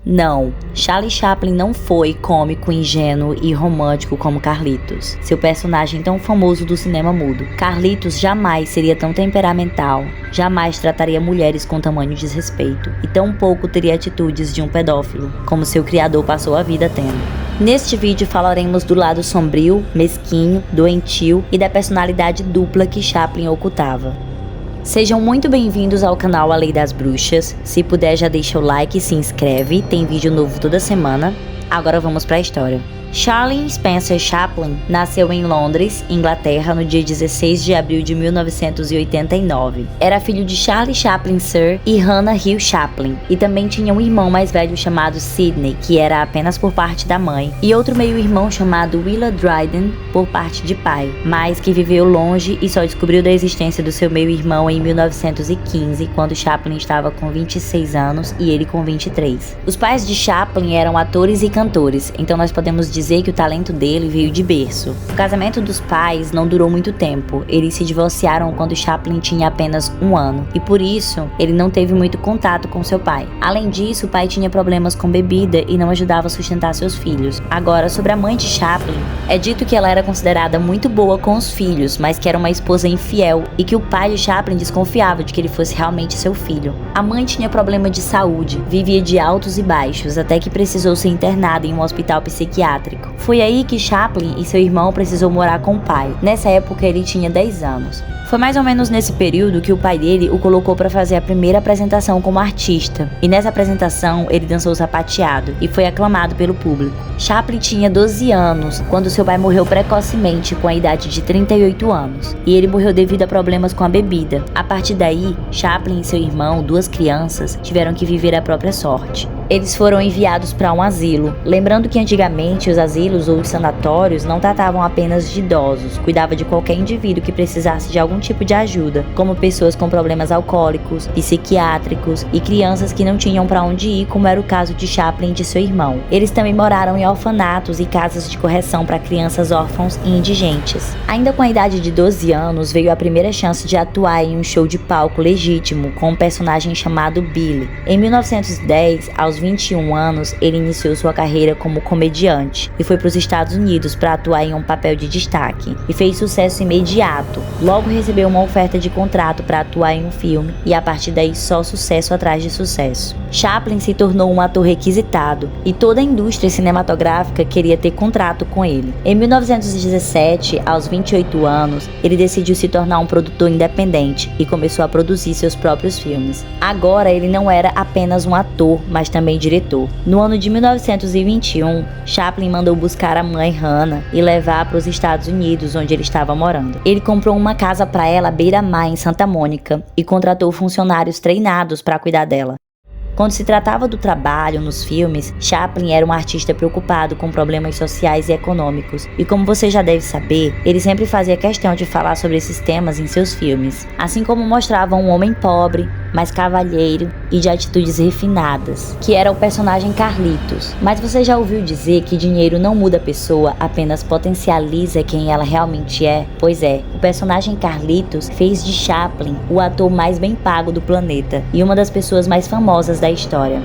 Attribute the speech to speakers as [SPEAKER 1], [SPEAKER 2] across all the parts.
[SPEAKER 1] Não, Charlie Chaplin não foi cômico, ingênuo e romântico como Carlitos, seu personagem tão famoso do cinema mudo. Carlitos jamais seria tão temperamental, jamais trataria mulheres com tamanho desrespeito e tampouco teria atitudes de um pedófilo, como seu criador passou a vida tendo. Neste vídeo falaremos do lado sombrio, mesquinho, doentio e da personalidade dupla que Chaplin ocultava. Sejam muito bem-vindos ao canal A Lei das Bruxas. Se puder, já deixa o like e se inscreve, tem vídeo novo toda semana. Agora vamos para a história. Charlie Spencer Chaplin nasceu em Londres, Inglaterra, no dia 16 de abril de 1989. Era filho de Charlie Chaplin Sr. e Hannah Hill Chaplin, e também tinha um irmão mais velho chamado Sidney, que era apenas por parte da mãe, e outro meio-irmão chamado Willa Dryden, por parte de pai, mas que viveu longe e só descobriu da existência do seu meio-irmão em 1915, quando Chaplin estava com 26 anos e ele com 23. Os pais de Chaplin eram atores e cantores, então nós podemos dizer que o talento dele veio de berço. O casamento dos pais não durou muito tempo, eles se divorciaram quando Chaplin tinha apenas 1 ano, e por isso ele não teve muito contato com seu pai. Além disso, o pai tinha problemas com bebida e não ajudava a sustentar seus filhos. Agora, sobre a mãe de Chaplin, é dito que ela era considerada muito boa com os filhos, mas que era uma esposa infiel e que o pai de Chaplin desconfiava de que ele fosse realmente seu filho. A mãe tinha problema de saúde, vivia de altos e baixos, até que precisou ser internada em um hospital psiquiátrico. Foi aí que Chaplin e seu irmão precisou morar com o pai. Nessa época ele tinha 10 anos. Foi mais ou menos nesse período que o pai dele o colocou para fazer a primeira apresentação como artista, e nessa apresentação ele dançou sapateado e foi aclamado pelo público. Chaplin tinha 12 anos quando seu pai morreu precocemente com a idade de 38 anos, e ele morreu devido a problemas com a bebida. A partir daí, Chaplin e seu irmão, 2 crianças, tiveram que viver a própria sorte. Eles foram enviados para um asilo, lembrando que antigamente os asilos ou os sanatórios não tratavam apenas de idosos, cuidava de qualquer indivíduo que precisasse de algum tipo de ajuda, como pessoas com problemas alcoólicos, psiquiátricos e crianças que não tinham para onde ir, como era o caso de Chaplin e de seu irmão. Eles também moraram em orfanatos e casas de correção para crianças órfãos e indigentes. Ainda com a idade de 12 anos, veio a primeira chance de atuar em um show de palco legítimo com um personagem chamado Billy. Em 1910, aos 21 anos, ele iniciou sua carreira como comediante e foi para os Estados Unidos para atuar em um papel de destaque, e fez sucesso imediato. Logo recebeu uma oferta de contrato para atuar em um filme, e a partir daí só sucesso atrás de sucesso. Chaplin se tornou um ator requisitado e toda a indústria cinematográfica queria ter contrato com ele. Em 1917, aos 28 anos, ele decidiu se tornar um produtor independente e começou a produzir seus próprios filmes. Agora ele não era apenas um ator, mas também diretor. No ano de 1921, Chaplin mandou buscar a mãe Hannah e levar para os Estados Unidos, onde ele estava morando. Ele comprou uma casa para ela à beira-mar em Santa Mônica e contratou funcionários treinados para cuidar dela. Quando se tratava do trabalho nos filmes, Chaplin era um artista preocupado com problemas sociais e econômicos, e como você já deve saber, ele sempre fazia questão de falar sobre esses temas em seus filmes, assim como mostrava um homem pobre, mas cavalheiro e de atitudes refinadas, que era o personagem Carlitos. Mas você já ouviu dizer que dinheiro não muda a pessoa, apenas potencializa quem ela realmente é? Pois é, o personagem Carlitos fez de Chaplin o ator mais bem pago do planeta e uma das pessoas mais famosas da história.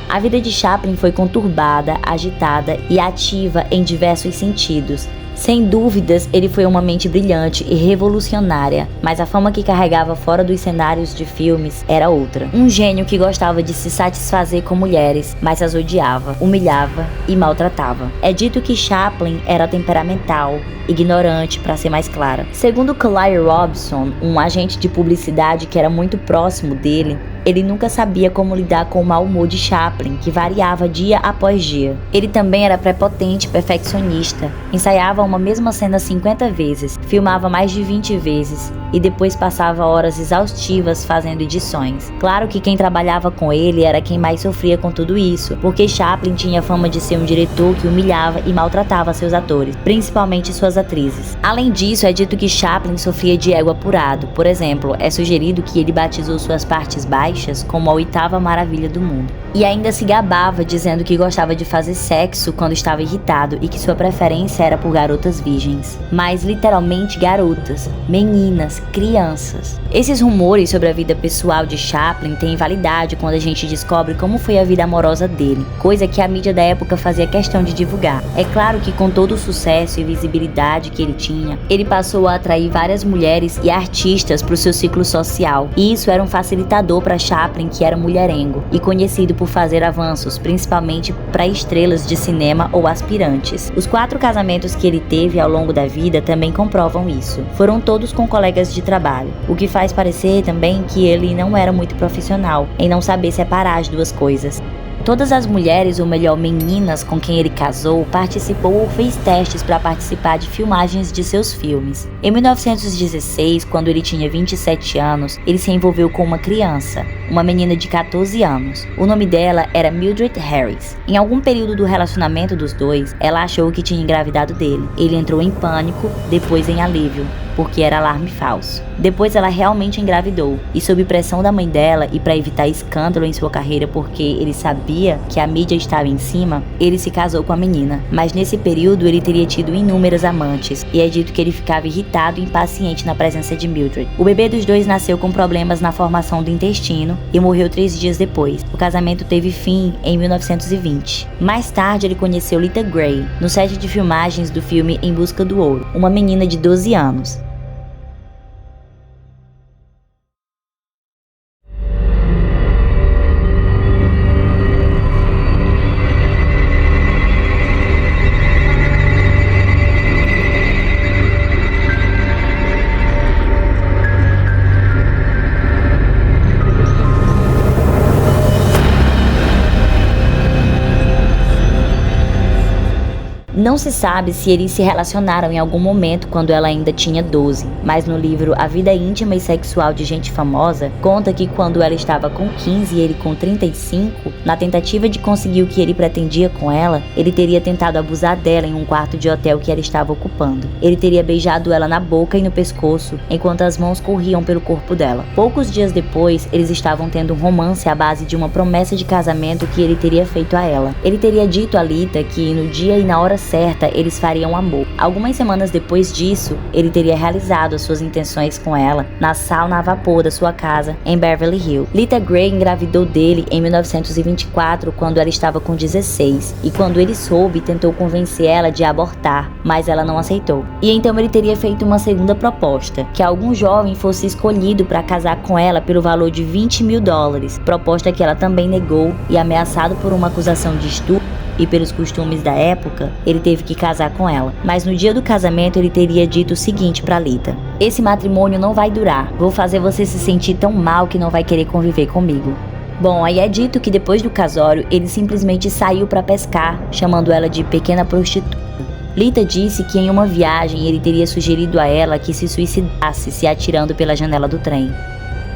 [SPEAKER 1] A vida de Chaplin foi conturbada, agitada e ativa em diversos sentidos. Sem dúvidas, ele foi uma mente brilhante e revolucionária, mas a fama que carregava fora dos cenários de filmes era outra. Um gênio que gostava de se satisfazer com mulheres, mas as odiava, humilhava e maltratava. É dito que Chaplin era temperamental, ignorante, para ser mais clara. Segundo Claire Robson, um agente de publicidade que era muito próximo dele, ele nunca sabia como lidar com o mau humor de Chaplin, que variava dia após dia. Ele também era prepotente e perfeccionista, ensaiava uma mesma cena 50 vezes, filmava mais de 20 vezes e depois passava horas exaustivas fazendo edições. Claro que quem trabalhava com ele era quem mais sofria com tudo isso, porque Chaplin tinha fama de ser um diretor que humilhava e maltratava seus atores, principalmente suas atrizes. Além disso, é dito que Chaplin sofria de ego apurado. Por exemplo, é sugerido que ele batizou suas partes baixas como a 8ª maravilha do mundo. E ainda se gabava dizendo que gostava de fazer sexo quando estava irritado e que sua preferência era por garotas virgens. Mas literalmente garotas, meninas, crianças. Esses rumores sobre a vida pessoal de Chaplin têm validade quando a gente descobre como foi a vida amorosa dele, coisa que a mídia da época fazia questão de divulgar. É claro que com todo o sucesso e visibilidade que ele tinha, ele passou a atrair várias mulheres e artistas para o seu ciclo social, e isso era um facilitador para Chaplin, que era mulherengo e conhecido por fazer avanços, principalmente para estrelas de cinema ou aspirantes. Os 4 casamentos que ele teve ao longo da vida também comprovam isso. Foram todos com colegas de trabalho, o que faz parecer também que ele não era muito profissional em não saber separar as duas coisas. Todas as mulheres, ou melhor, meninas com quem ele casou, participou ou fez testes para participar de filmagens de seus filmes. Em 1916, quando ele tinha 27 anos, ele se envolveu com uma criança, uma menina de 14 anos. O nome dela era Mildred Harris. Em algum período do relacionamento dos dois, ela achou que tinha engravidado dele. Ele entrou em pânico, depois em alívio, porque era alarme falso. Depois ela realmente engravidou, e sob pressão da mãe dela e para evitar escândalo em sua carreira porque ele sabia que a mídia estava em cima, ele se casou com a menina. Mas nesse período ele teria tido inúmeras amantes, e é dito que ele ficava irritado e impaciente na presença de Mildred. O bebê dos dois nasceu com problemas na formação do intestino e morreu 3 dias depois. O casamento teve fim em 1920. Mais tarde ele conheceu Lita Grey, no set de filmagens do filme Em Busca do Ouro, uma menina de 12 anos. Não se sabe se eles se relacionaram em algum momento quando ela ainda tinha 12, mas no livro A Vida Íntima e Sexual de Gente Famosa, conta que quando ela estava com 15 e ele com 35, na tentativa de conseguir o que ele pretendia com ela, ele teria tentado abusar dela em um quarto de hotel que ela estava ocupando. Ele teria beijado ela na boca e no pescoço, enquanto as mãos corriam pelo corpo dela. Poucos dias depois, eles estavam tendo um romance à base de uma promessa de casamento que ele teria feito a ela. Ele teria dito a Lita que no dia e na hora certa eles fariam amor. Algumas semanas depois disso, ele teria realizado as suas intenções com ela na sauna a vapor da sua casa em Beverly Hills. Lita Grey engravidou dele em 1924 quando ela estava com 16, e quando ele soube, tentou convencer ela de abortar, mas ela não aceitou. E então ele teria feito uma segunda proposta, que algum jovem fosse escolhido para casar com ela pelo valor de $20.000, proposta que ela também negou, e ameaçado por uma acusação de estupro e pelos costumes da época, ele teve que casar com ela. Mas no dia do casamento ele teria dito o seguinte pra Lita: esse matrimônio não vai durar, vou fazer você se sentir tão mal que não vai querer conviver comigo. Bom, aí é dito que depois do casório ele simplesmente saiu pra pescar, chamando ela de pequena prostituta. Lita disse que em uma viagem ele teria sugerido a ela que se suicidasse se atirando pela janela do trem.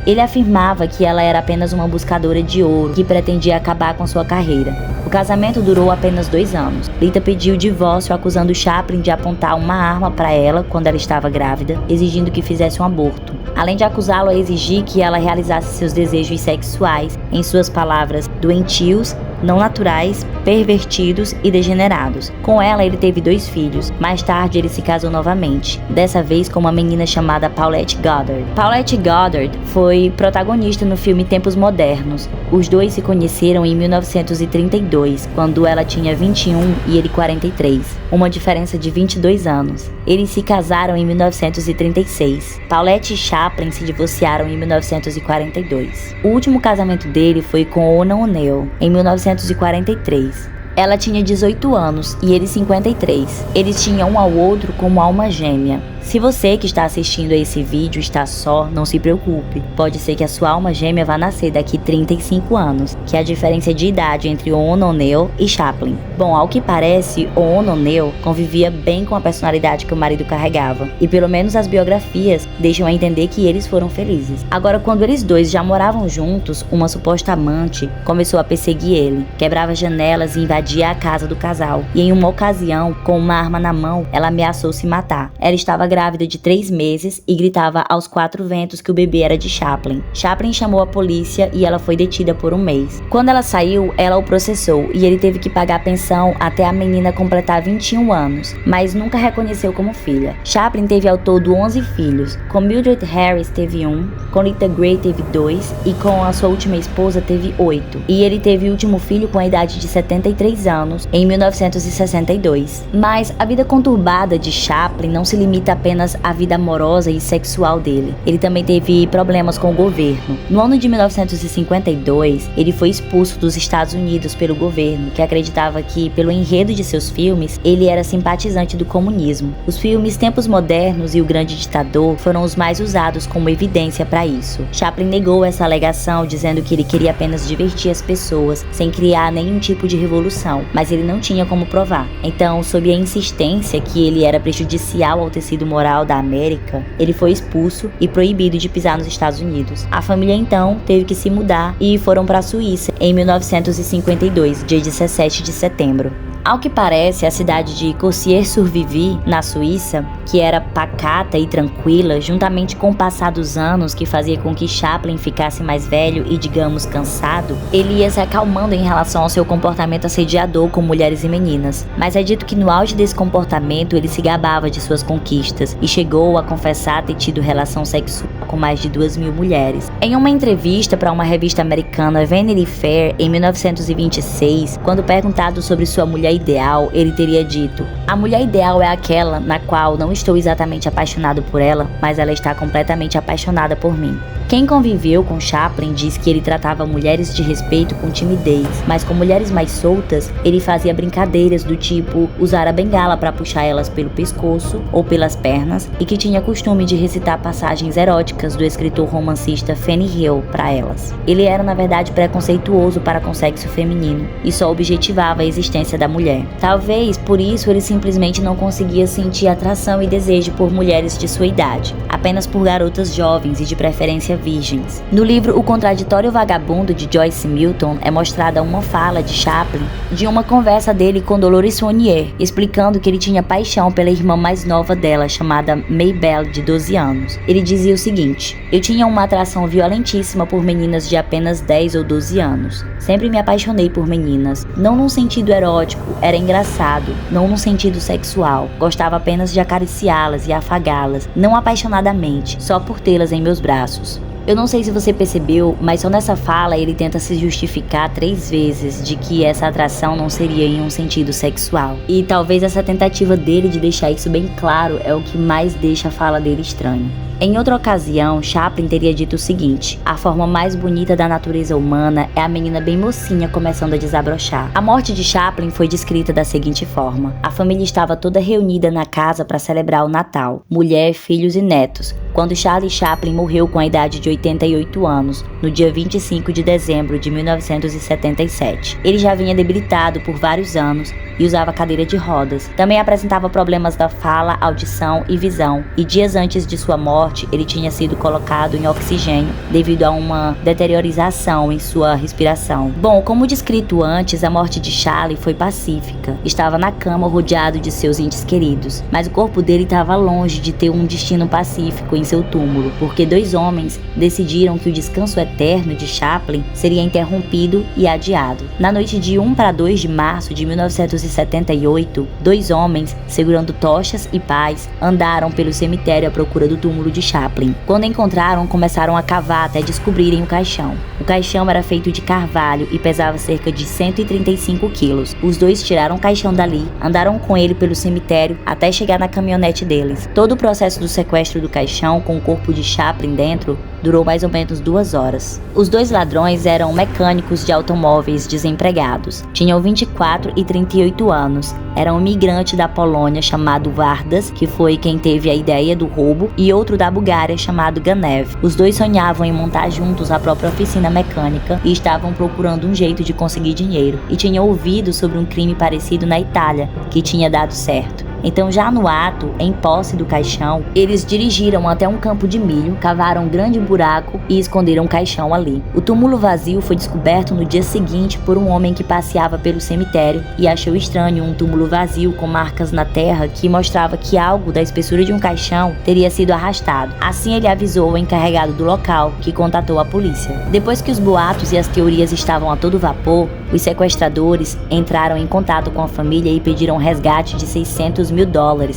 [SPEAKER 1] Ele afirmava que ela era apenas uma buscadora de ouro que pretendia acabar com sua carreira. O casamento durou apenas 2 anos. Lita pediu o divórcio, acusando Chaplin de apontar uma arma para ela quando ela estava grávida, exigindo que fizesse um aborto. Além de acusá-lo a exigir que ela realizasse seus desejos sexuais, em suas palavras, doentios, não naturais, pervertidos e degenerados. Com ela ele teve 2 filhos. Mais tarde ele se casou novamente, dessa vez com uma menina chamada Paulette Goddard. Paulette Goddard foi protagonista no filme Tempos Modernos. Os dois se conheceram em 1932, quando ela tinha 21 e ele 43, uma diferença de 22 anos. Eles se casaram em 1936. Paulette e Chaplin se divorciaram em 1942. O último casamento dele foi com Ona O'Neill, em 1943. Ela tinha 18 anos e ele 53. Eles tinham um ao outro como alma gêmea. Se você que está assistindo a esse vídeo está só, não se preocupe. Pode ser que a sua alma gêmea vá nascer daqui 35 anos, que é a diferença de idade entre Ona O'Neill e Chaplin. Bom, ao que parece, Ona O'Neill convivia bem com a personalidade que o marido carregava, e pelo menos as biografias deixam a entender que eles foram felizes. Agora, quando eles dois já moravam juntos, uma suposta amante começou a perseguir ele, quebrava janelas e invadia a casa do casal, e em uma ocasião, com uma arma na mão, ela ameaçou se matar. Ela estava grávida grávida de 3 meses e gritava aos 4 ventos que o bebê era de Chaplin. Chaplin chamou a polícia e ela foi detida por 1 mês. Quando ela saiu, ela o processou e ele teve que pagar a pensão até a menina completar 21 anos, mas nunca reconheceu como filha. Chaplin teve ao todo 11 filhos. Com Mildred Harris teve 1, com Rita Gray teve 2 e com a sua última esposa teve 8. E ele teve o último filho com a idade de 73 anos, em 1962. Mas a vida conturbada de Chaplin não se limita apenas à vida amorosa e sexual dele. Ele também teve problemas com o governo. No ano de 1952, ele foi expulso dos Estados Unidos pelo governo, que acreditava que, pelo enredo de seus filmes, ele era simpatizante do comunismo. Os filmes Tempos Modernos e O Grande Ditador foram os mais usados como evidência para isso. Chaplin negou essa alegação, dizendo que ele queria apenas divertir as pessoas, sem criar nenhum tipo de revolução, mas ele não tinha como provar. Então, sob a insistência que ele era prejudicial ao tecido moral da América, ele foi expulso e proibido de pisar nos Estados Unidos. A família então teve que se mudar e foram para a Suíça em 1952, dia 17 de setembro. Ao que parece, a cidade de Coursières-sur-Vivie, na Suíça, que era pacata e tranquila, juntamente com o passar dos anos que fazia com que Chaplin ficasse mais velho e, digamos, cansado, ele ia se acalmando em relação ao seu comportamento assediador com mulheres e meninas. Mas é dito que no auge desse comportamento ele se gabava de suas conquistas e chegou a confessar ter tido relação sexual com mais de 2.000 mulheres. Em uma entrevista para uma revista americana, Vanity Fair, em 1926, quando perguntado sobre sua mulher ideal, ele teria dito: "A mulher ideal é aquela na qual não estou exatamente apaixonado por ela, mas ela está completamente apaixonada por mim." Quem conviveu com Chaplin diz que ele tratava mulheres de respeito com timidez, mas com mulheres mais soltas, ele fazia brincadeiras do tipo usar a bengala para puxar elas pelo pescoço ou pelas pernas, e que tinha costume de recitar passagens eróticas do escritor romancista Fanny Hill para elas. Ele era, na verdade, preconceituoso para com o sexo feminino e só objetivava a existência da mulher. Talvez por isso ele simplesmente não conseguia sentir atração e desejo por mulheres de sua idade, apenas por garotas jovens e de preferência virgens. No livro O Contraditório Vagabundo, de Joyce Milton, é mostrada uma fala de Chaplin de uma conversa dele com Dolores Fonnier, explicando que ele tinha paixão pela irmã mais nova dela, chamada Maybelle, de 12 anos. Ele dizia o seguinte: "Eu tinha uma atração violentíssima por meninas de apenas 10 ou 12 anos. Sempre me apaixonei por meninas, não num sentido erótico, era engraçado, não num sentido sexual. Gostava apenas de acariciá-las e afagá-las, não apaixonadamente, só por tê-las em meus braços." Eu não sei se você percebeu, mas só nessa fala ele tenta se justificar 3 vezes de que essa atração não seria em um sentido sexual. E talvez essa tentativa dele de deixar isso bem claro é o que mais deixa a fala dele estranha. Em outra ocasião, Chaplin teria dito o seguinte: "A forma mais bonita da natureza humana é a menina bem mocinha começando a desabrochar." A morte de Chaplin foi descrita da seguinte forma: a família estava toda reunida na casa para celebrar o Natal, mulher, filhos e netos, quando Charlie Chaplin morreu com a idade de 88 anos, no dia 25 de dezembro de 1977. Ele já vinha debilitado por vários anos e usava cadeira de rodas. Também apresentava problemas da fala, audição e visão, e dias antes de sua morte, ele tinha sido colocado em oxigênio devido a uma deteriorização em sua respiração. Bom, como descrito antes, a morte de Charlie foi pacífica. Estava na cama rodeado de seus entes queridos, mas o corpo dele estava longe de ter um destino pacífico em seu túmulo, porque 2 homens decidiram que o descanso eterno de Chaplin seria interrompido e adiado. Na noite de 1 para 2 de março de 1978, 2 homens, segurando tochas e pás, andaram pelo cemitério à procura do túmulo de Chaplin. Quando encontraram, começaram a cavar até descobrirem o caixão. O caixão era feito de carvalho e pesava cerca de 135 quilos. Os 2 tiraram o caixão dali, andaram com ele pelo cemitério até chegar na caminhonete deles. Todo o processo do sequestro do caixão, com o corpo de Chaplin dentro, durou mais ou menos 2 horas. Os 2 ladrões eram mecânicos de automóveis desempregados. Tinham 24 e 38 anos. Era um imigrante da Polônia chamado Vardas, que foi quem teve a ideia do roubo, e outro da Bulgária chamado Ganev. Os 2 sonhavam em montar juntos a própria oficina mecânica e estavam procurando um jeito de conseguir dinheiro, e tinham ouvido sobre um crime parecido na Itália, que tinha dado certo. Então, já no ato, em posse do caixão, eles dirigiram até um campo de milho, cavaram um grande buraco e esconderam o caixão ali. O túmulo vazio foi descoberto no dia seguinte por um homem que passeava pelo cemitério e achou estranho um túmulo vazio com marcas na terra que mostrava que algo da espessura de um caixão teria sido arrastado. Assim, ele avisou o encarregado do local, que contatou a polícia. Depois que os boatos e as teorias estavam a todo vapor, os sequestradores entraram em contato com a família e pediram um resgate de $600 mil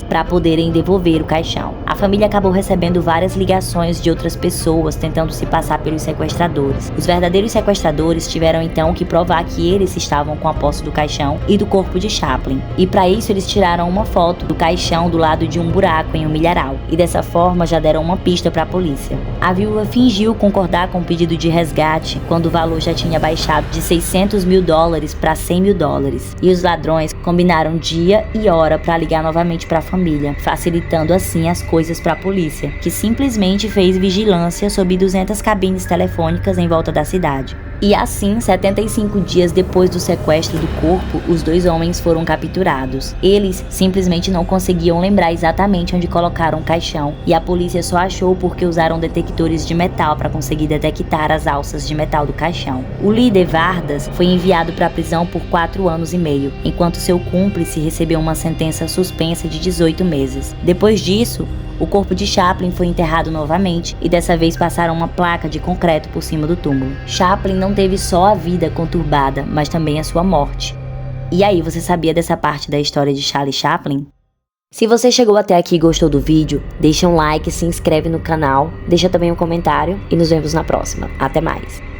[SPEAKER 1] para poderem devolver o caixão. A família acabou recebendo várias ligações de outras pessoas tentando se passar pelos sequestradores. Os verdadeiros sequestradores tiveram então que provar que eles estavam com a posse do caixão e do corpo de Chaplin. E para isso eles tiraram uma foto do caixão do lado de um buraco em um milharal. E dessa forma já deram uma pista para a polícia. A viúva fingiu concordar com o pedido de resgate quando o valor já tinha baixado de $600 mil para $100 mil. E os ladrões combinaram dia e hora para ligar novamente para a família, facilitando assim as coisas para a polícia, que simplesmente fez vigilância sob 200 cabines telefônicas em volta da cidade. E assim, 75 dias depois do sequestro do corpo, os dois homens foram capturados. Eles simplesmente não conseguiam lembrar exatamente onde colocaram o caixão, e a polícia só achou porque usaram detectores de metal para conseguir detectar as alças de metal do caixão. O líder Vardas foi enviado para a prisão por 4 anos e meio, enquanto seu cúmplice recebeu uma sentença suspensa de 18 meses. Depois disso, o corpo de Chaplin foi enterrado novamente e dessa vez passaram uma placa de concreto por cima do túmulo. Chaplin não teve só a vida conturbada, mas também a sua morte. E aí, você sabia dessa parte da história de Charlie Chaplin? Se você chegou até aqui e gostou do vídeo, deixa um like, se inscreve no canal, deixa também um comentário e nos vemos na próxima. Até mais!